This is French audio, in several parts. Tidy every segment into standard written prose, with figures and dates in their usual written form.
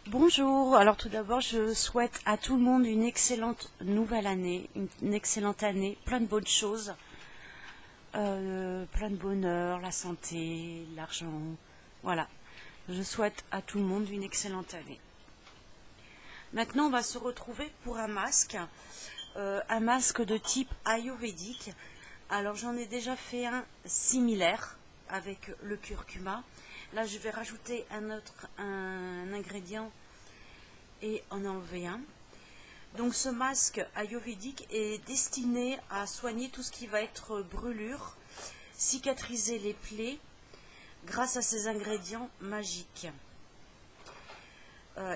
Bonjour, alors tout d'abord je souhaite à tout le monde une excellente nouvelle année, une excellente année, plein de bonnes choses, plein de bonheur, la santé, l'argent, voilà. Je souhaite à tout le monde une excellente année. Maintenant on va se retrouver pour un masque de type ayurvédique. Alors j'en ai déjà fait un similaire avec le curcuma. Là je vais rajouter un ingrédient et en enlever un. Donc ce masque ayurvédique est destiné à soigner tout ce qui va être brûlure, cicatriser les plaies grâce à ces ingrédients magiques.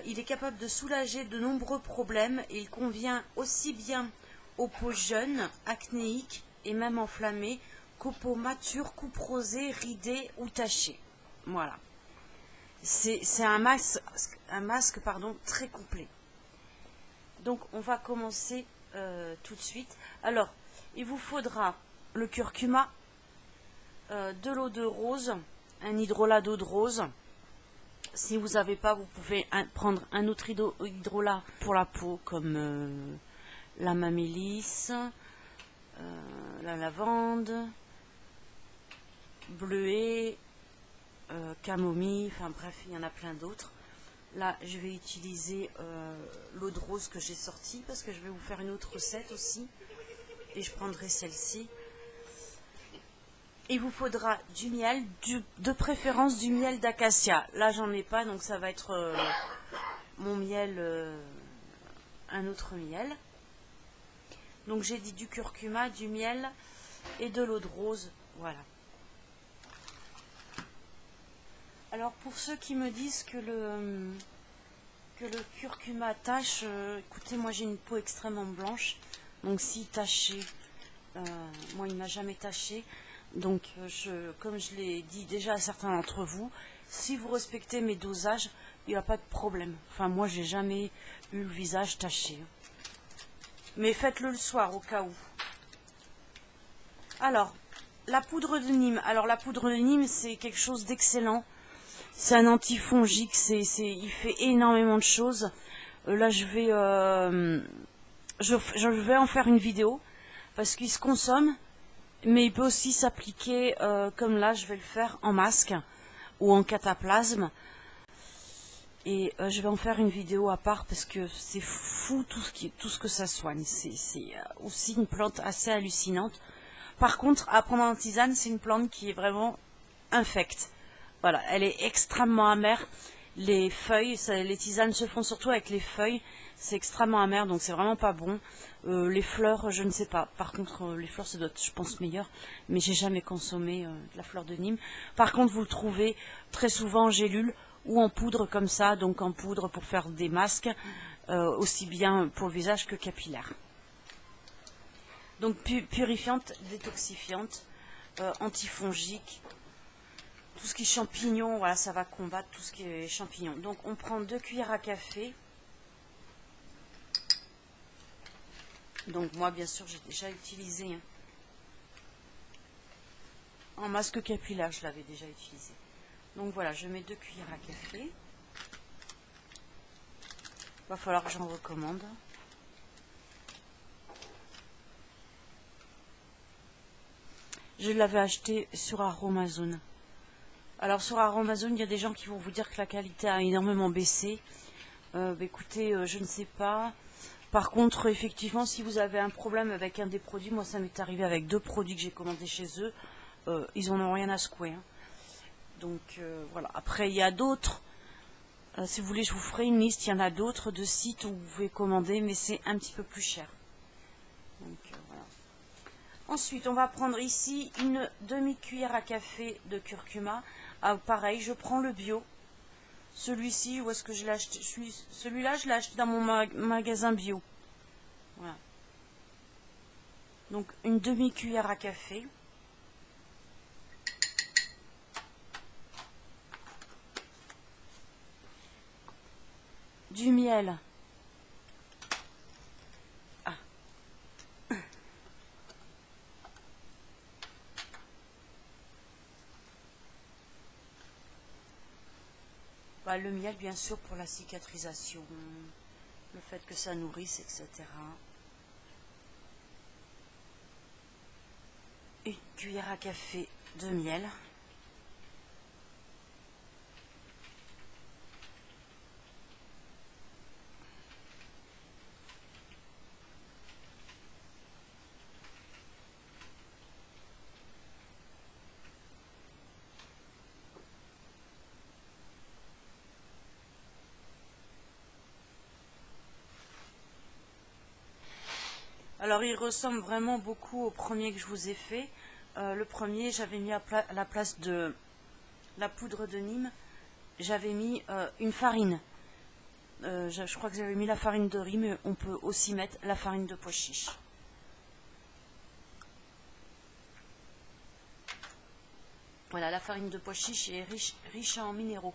Il est capable de soulager de nombreux problèmes et il convient aussi bien aux peaux jeunes, acnéiques et même enflammées qu'aux peaux matures, couperosées, ridées ou tachées. Voilà. C'est un masque très complet. Donc on va commencer tout de suite. Alors, il vous faudra le curcuma, de l'eau de rose, un hydrolat d'eau de rose. Si vous n'avez pas, vous pouvez prendre un autre hydrolat pour la peau, comme la mamélisse, la lavande, bleuet, camomille, enfin bref, il y en a plein d'autres. Là, je vais utiliser l'eau de rose que j'ai sortie parce que je vais vous faire une autre recette aussi. Et je prendrai celle-ci. Il vous faudra du miel, de préférence du miel d'acacia. Là, j'en ai pas, donc ça va être mon miel, un autre miel. Donc j'ai dit du curcuma, du miel et de l'eau de rose. Voilà. Alors pour ceux qui me disent que le curcuma tache, écoutez, moi j'ai une peau extrêmement blanche. Donc s'il tachait, moi il m'a jamais taché. Donc comme je l'ai dit déjà à certains d'entre vous, si vous respectez mes dosages, il n'y a pas de problème. Enfin moi j'ai jamais eu le visage taché. Mais faites-le le soir au cas où. Alors, la poudre de Nîmes. Alors la poudre de Nîmes c'est quelque chose d'excellent. C'est un antifongique, il fait énormément de choses. Là je vais en faire une vidéo parce qu'il se consomme. Mais il peut aussi s'appliquer, comme là, je vais le faire en masque ou en cataplasme. Et je vais en faire une vidéo à part parce que c'est fou tout ce que ça soigne. C'est aussi une plante assez hallucinante. Par contre, à prendre en tisane, c'est une plante qui est vraiment infecte. Voilà, elle est extrêmement amère. Les feuilles, les tisanes se font surtout avec les feuilles. C'est extrêmement amer, donc c'est vraiment pas bon. Les fleurs, je ne sais pas. Par contre, les fleurs, ça doit être, je pense, meilleur. Mais j'ai jamais consommé de la fleur de Nîmes. Par contre, vous le trouvez très souvent en gélule ou en poudre comme ça. Donc en poudre pour faire des masques, aussi bien pour le visage que capillaire. Donc purifiante, détoxifiante, antifongique. Tout ce qui est champignons, voilà, ça va combattre tout ce qui est champignons. Donc on prend 2 cuillères à café. Donc moi bien sûr j'ai déjà utilisé en masque capillaire, je l'avais déjà utilisé. Donc voilà, je mets 2 cuillères à café. Il va falloir que j'en recommande. Je l'avais acheté sur Aromazone. Alors sur Aromazone, il y a des gens qui vont vous dire que la qualité a énormément baissé. Écoutez, je ne sais pas. Par contre, effectivement, si vous avez un problème avec un des produits, moi ça m'est arrivé avec 2 produits que j'ai commandés chez eux, ils n'en ont rien à secouer. Donc voilà. Après, il y a d'autres. Si vous voulez, je vous ferai une liste. Il y en a d'autres de sites où vous pouvez commander, mais c'est un petit peu plus cher. Donc voilà. Ensuite, on va prendre ici une demi-cuillère à café de curcuma. Ah, pareil, je prends le bio. Celui-ci, où est-ce que je l'ai acheté? Celui-là, je l'ai acheté dans mon magasin bio. Voilà. Donc, une demi-cuillère à café. Du miel. Ah. Bah, le miel, bien sûr, pour la cicatrisation, le fait que ça nourrisse, etc. Une cuillère à café de miel. Alors il ressemble vraiment beaucoup au premier que je vous ai fait. Le premier, j'avais mis à la place de la poudre de Nîmes, j'avais mis une farine. Je crois que j'avais mis la farine de riz, mais on peut aussi mettre la farine de pois chiche. Voilà, la farine de pois chiche est riche en minéraux.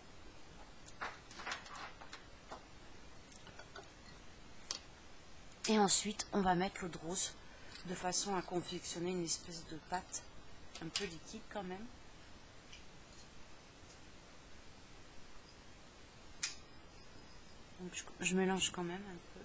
Et ensuite, on va mettre l'eau de rose de façon à confectionner une espèce de pâte un peu liquide quand même. Donc je mélange quand même un peu.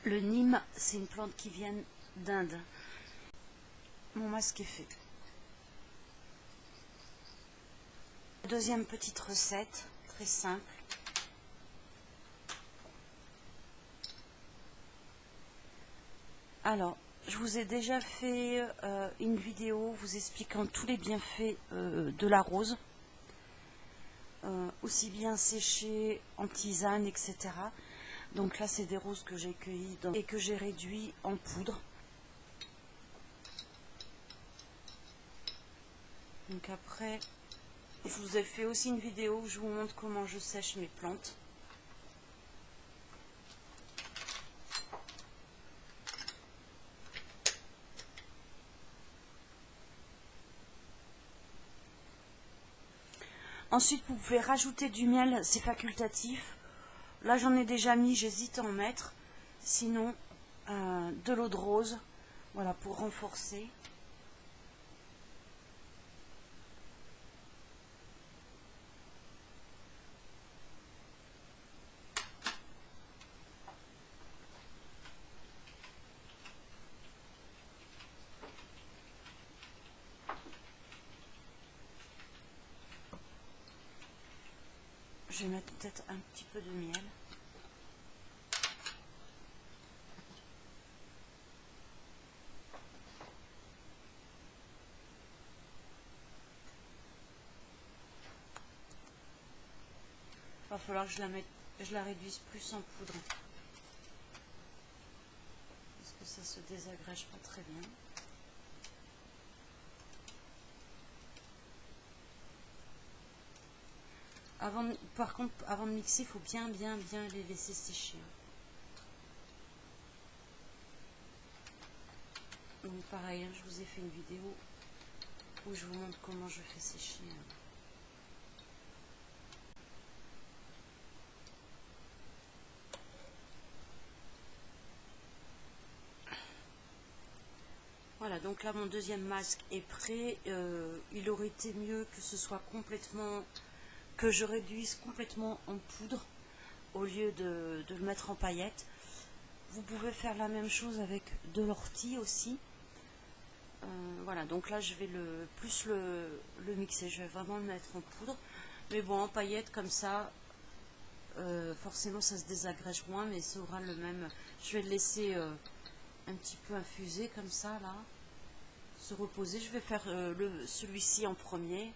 Le Nîmes, c'est une plante qui vient d'Inde. Mon masque est fait. Deuxième petite recette, très simple. Alors, je vous ai déjà fait une vidéo vous expliquant tous les bienfaits de la rose. Aussi bien séchées, en tisane, etc. Donc là, c'est des roses que j'ai cueillies et que j'ai réduit en poudre. Donc après, je vous ai fait aussi une vidéo où je vous montre comment je sèche mes plantes. Ensuite, vous pouvez rajouter du miel, c'est facultatif. Là, j'en ai déjà mis, j'hésite à en mettre. Sinon, de l'eau de rose, voilà, pour renforcer. Je vais mettre peut-être un petit peu de miel. Il va falloir que je la réduise plus en poudre. Parce que ça se désagrège pas très bien. Par contre, avant de mixer, il faut bien les laisser sécher. Donc pareil, je vous ai fait une vidéo où je vous montre comment je fais sécher. Voilà, donc là mon deuxième masque est prêt. Il aurait été mieux que ce soit complètement, que je réduise complètement en poudre au lieu de le mettre en paillettes. Vous pouvez faire la même chose avec de l'ortie aussi. Voilà, donc là je vais plus le mixer, je vais vraiment le mettre en poudre. Mais bon, en paillettes comme ça, forcément ça se désagrège moins, mais ça aura le même. Je vais le laisser un petit peu infuser comme ça là, se reposer. Je vais faire celui-ci en premier.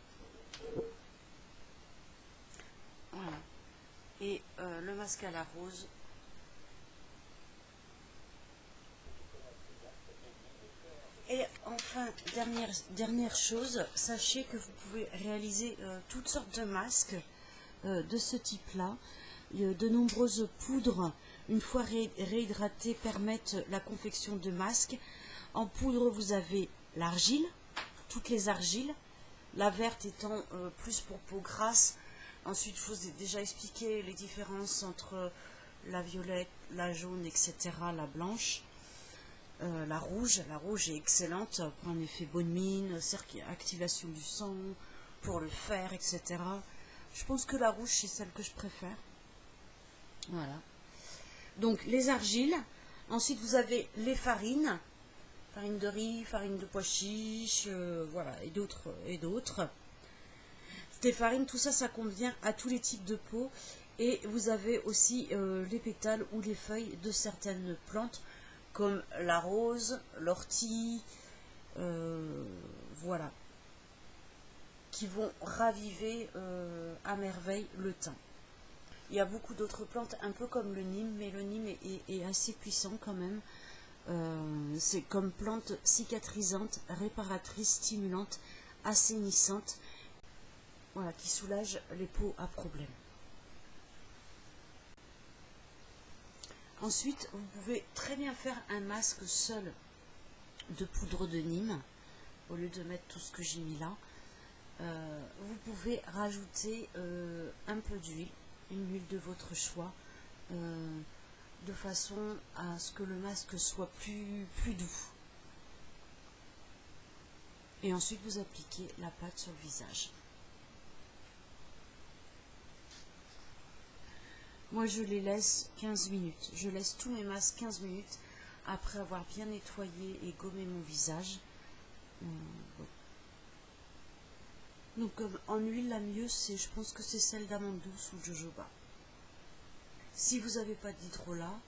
Voilà. et le masque à la rose. Et enfin, dernière chose, sachez que vous pouvez réaliser toutes sortes de masques de ce type-là. De nombreuses poudres, une fois réhydratées, permettent la confection de masques. En poudre, vous avez l'argile, toutes les argiles, la verte étant plus pour peau grasse. Ensuite, je vous ai déjà expliqué les différences entre la violette, la jaune, etc., la blanche. La rouge est excellente pour un effet bonne mine, activation du sang, pour le fer, etc. Je pense que la rouge, c'est celle que je préfère. Voilà. Donc, les argiles. Ensuite, vous avez les farines. Farine de riz, farine de pois chiche, voilà, et d'autres. Ces farines, tout ça, ça convient à tous les types de peau. Et vous avez aussi les pétales ou les feuilles de certaines plantes, comme la rose, l'ortie, voilà, qui vont raviver à merveille le teint. Il y a beaucoup d'autres plantes, un peu comme le nîmes, mais le nîmes est assez puissant quand même. C'est comme plante cicatrisante, réparatrice, stimulante, assainissante, voilà, qui soulage les peaux à problème. Ensuite, vous pouvez très bien faire un masque seul de poudre de Nîmes, au lieu de mettre tout ce que j'ai mis là. Vous pouvez rajouter un peu d'huile, une huile de votre choix, de façon à ce que le masque soit plus doux. Et ensuite, vous appliquez la pâte sur le visage. Moi, je les laisse 15 minutes. Je laisse tous mes masques 15 minutes après avoir bien nettoyé et gommé mon visage. Donc, en huile, la mieux, je pense que c'est celle d'amande douce ou de jojoba. Si vous n'avez pas d'hydrolat,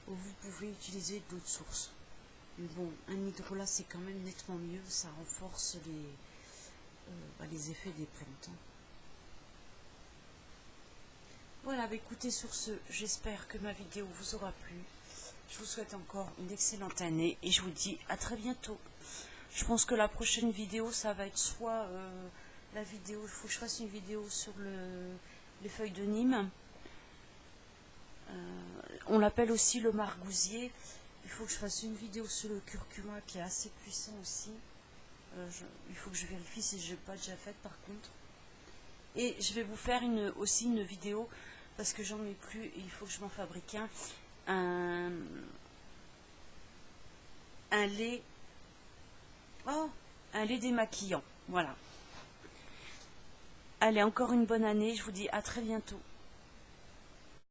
vous pouvez utiliser d'autres sources. Mais bon, un hydrolat, c'est quand même nettement mieux. Ça renforce les effets des plantes. Voilà, écoutez, sur ce, j'espère que ma vidéo vous aura plu. Je vous souhaite encore une excellente année et je vous dis à très bientôt. Je pense que la prochaine vidéo, ça va être soit la vidéo, il faut que je fasse une vidéo sur les feuilles de Nîmes. On l'appelle aussi le margousier. Il faut que je fasse une vidéo sur le curcuma qui est assez puissant aussi. Il faut que je vérifie si je n'ai pas déjà fait par contre. Et je vais vous faire aussi une vidéo, parce que j'en ai plus, et il faut que je m'en fabrique un lait, un lait démaquillant. Voilà. Allez, encore une bonne année, je vous dis à très bientôt.